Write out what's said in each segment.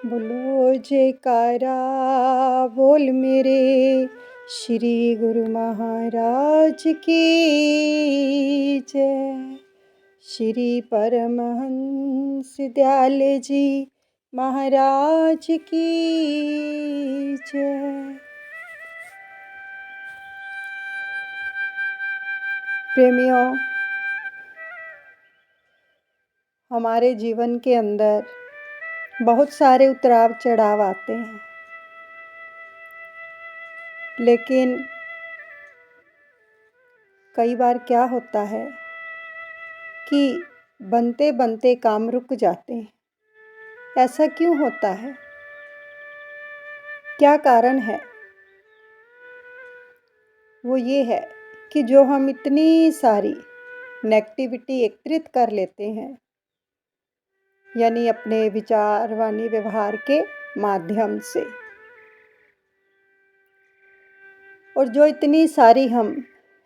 बोलो जयकारा बोल मेरे श्री गुरु महाराज की जय। श्री परमहंस दयाल जी महाराज की जय। प्रेमियों, हमारे जीवन के अंदर बहुत सारे उतराव चढ़ाव आते हैं, लेकिन कई बार क्या होता है कि बनते बनते काम रुक जाते हैं। ऐसा क्यों होता है? क्या कारण है? वो ये है कि जो हम इतनी सारी नेगेटिविटी एकत्रित कर लेते हैं, यानी अपने विचार वाणी व्यवहार के माध्यम से, और जो इतनी सारी हम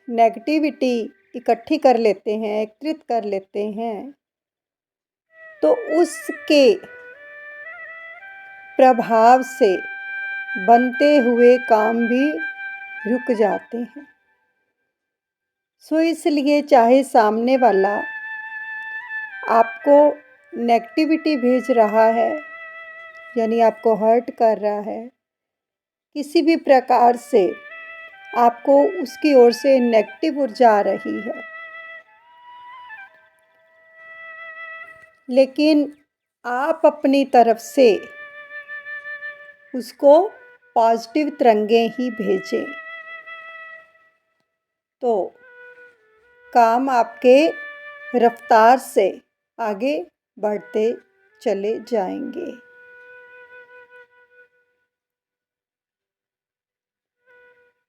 नेगेटिविटी इकट्ठी कर लेते हैं, एकत्रित कर लेते हैं, तो उसके प्रभाव से बनते हुए काम भी रुक जाते हैं। सो इसलिए चाहे सामने वाला आपको नेगेटिविटी भेज रहा है, यानी आपको हर्ट कर रहा है, किसी भी प्रकार से आपको उसकी ओर से नेगेटिव ऊर्जा आ रही है, लेकिन आप अपनी तरफ से उसको पॉजिटिव तरंगें ही भेजें, तो काम आपके रफ्तार से आगे बढ़ते चले जाएंगे।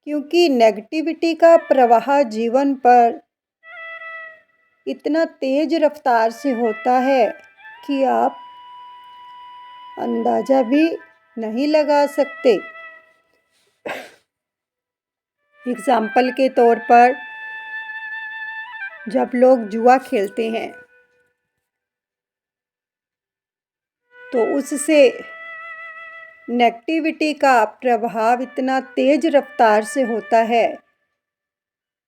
क्योंकि नेगेटिविटी का प्रवाह जीवन पर इतना तेज रफ्तार से होता है कि आप अंदाजा भी नहीं लगा सकते। एग्जाम्पल के तौर पर, जब लोग जुआ खेलते हैं तो उससे नेगेटिविटी का प्रभाव इतना तेज रफ्तार से होता है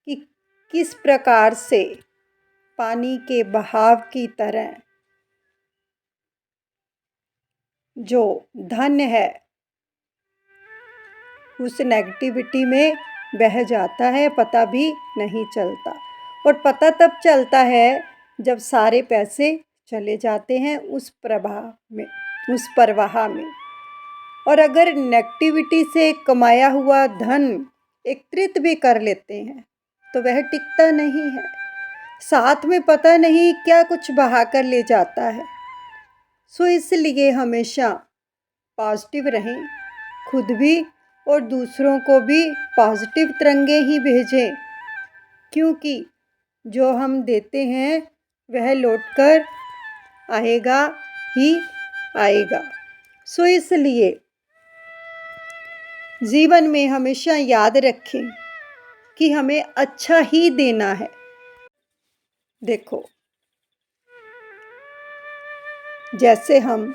कि किस प्रकार से पानी के बहाव की तरह जो धन है उस नेगेटिविटी में बह जाता है, पता भी नहीं चलता। और पता तब चलता है जब सारे पैसे चले जाते हैं उस प्रवाह में, उस प्रवाह में। और अगर नेगेटिविटी से कमाया हुआ धन एकत्रित भी कर लेते हैं तो वह टिकता नहीं है, साथ में पता नहीं क्या कुछ बहा कर ले जाता है। सो इसलिए हमेशा पॉजिटिव रहें, खुद भी और दूसरों को भी पॉजिटिव तरंगें ही भेजें, क्योंकि जो हम देते हैं वह लौटकर आएगा ही आएगा। सो इसलिए जीवन में हमेशा याद रखें कि हमें अच्छा ही देना है। देखो, जैसे हम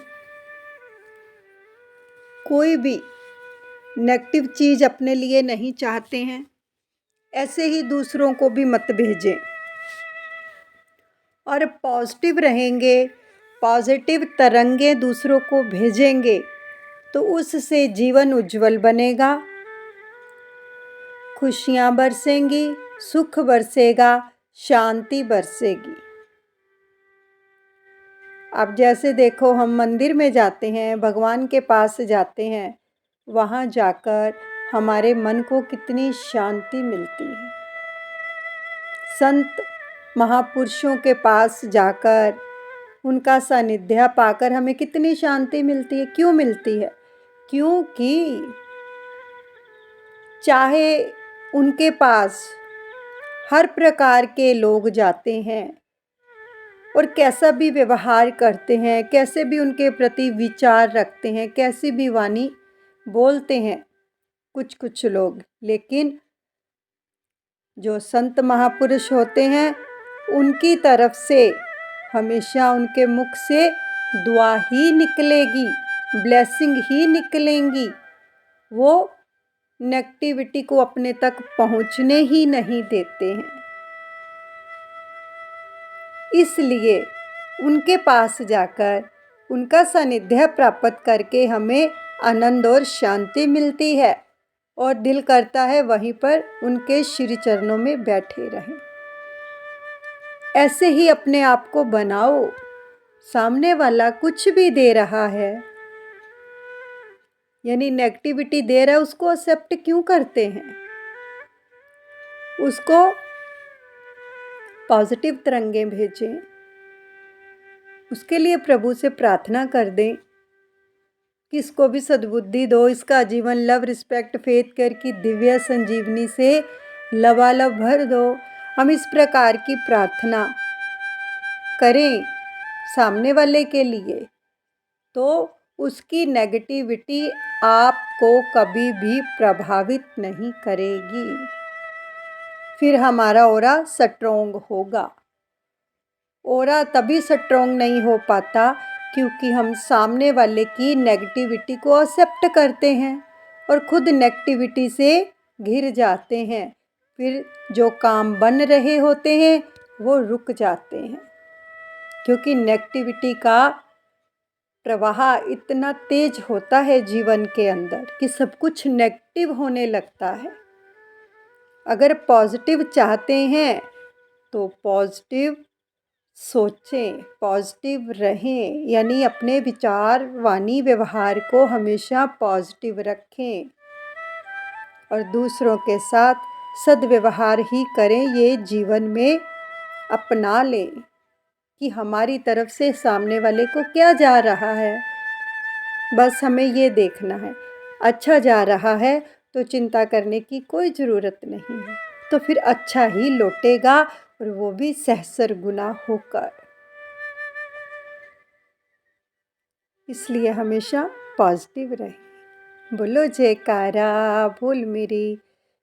कोई भी नेगेटिव चीज़ अपने लिए नहीं चाहते हैं, ऐसे ही दूसरों को भी मत भेजें। और पॉजिटिव रहेंगे, पॉजिटिव तरंगें दूसरों को भेजेंगे तो उससे जीवन उज्जवल बनेगा, खुशियाँ बरसेंगी, सुख बरसेगा, शांति बरसेगी। अब जैसे देखो, हम मंदिर में जाते हैं, भगवान के पास जाते हैं, वहाँ जाकर हमारे मन को कितनी शांति मिलती है। संत महापुरुषों के पास जाकर उनका सानिध्य पाकर हमें कितनी शांति मिलती है। क्यों मिलती है? क्योंकि चाहे उनके पास हर प्रकार के लोग जाते हैं और कैसा भी व्यवहार करते हैं, कैसे भी उनके प्रति विचार रखते हैं, कैसी भी वाणी बोलते हैं कुछ कुछ लोग, लेकिन जो संत महापुरुष होते हैं उनकी तरफ से हमेशा उनके मुख से दुआ ही निकलेगी, ब्लेसिंग ही निकलेंगी, वो नेगेटिविटी को अपने तक पहुंचने ही नहीं देते हैं। इसलिए उनके पास जाकर उनका सानिध्य प्राप्त करके हमें आनंद और शांति मिलती है और दिल करता है वहीं पर उनके श्री चरणों में बैठे रहें। ऐसे ही अपने आप को बनाओ। सामने वाला कुछ भी दे रहा है, यानी नेगेटिविटी दे रहा है, उसको एक्सेप्ट क्यों करते हैं? उसको पॉजिटिव तरंगें भेजें, उसके लिए प्रभु से प्रार्थना कर दें कि इसको भी सद्बुद्धि दो, इसका जीवन लव, रिस्पेक्ट, फेथ केयर की दिव्य संजीवनी से लबालब भर दो। हम इस प्रकार की प्रार्थना करें सामने वाले के लिए, तो उसकी नेगेटिविटी आपको कभी भी प्रभावित नहीं करेगी। फिर हमारा ऑरा स्ट्रॉन्ग होगा। ऑरा तभी स्ट्रॉन्ग नहीं हो पाता क्योंकि हम सामने वाले की नेगेटिविटी को एक्सेप्ट करते हैं और खुद नेगेटिविटी से घिर जाते हैं। फिर जो काम बन रहे होते हैं वो रुक जाते हैं, क्योंकि नेगेटिविटी का प्रवाह इतना तेज होता है जीवन के अंदर कि सब कुछ नेगेटिव होने लगता है। अगर पॉजिटिव चाहते हैं तो पॉजिटिव सोचें, पॉजिटिव रहें, यानी अपने विचार, वाणी, व्यवहार को हमेशा पॉजिटिव रखें और दूसरों के साथ सद्व्यवहार ही करें। ये जीवन में अपना लें कि हमारी तरफ से सामने वाले को क्या जा रहा है, बस हमें ये देखना है। अच्छा जा रहा है तो चिंता करने की कोई ज़रूरत नहीं है, तो फिर अच्छा ही लौटेगा और वो भी सहस्र गुना होकर। इसलिए हमेशा पॉजिटिव रहें। बोलो जयकारा बोल मेरे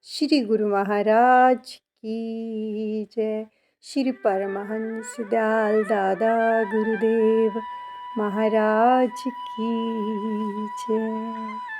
श्री गुरु महाराज की जय। श्री परमहंस दयाल दादा गुरुदेव महाराज की जय।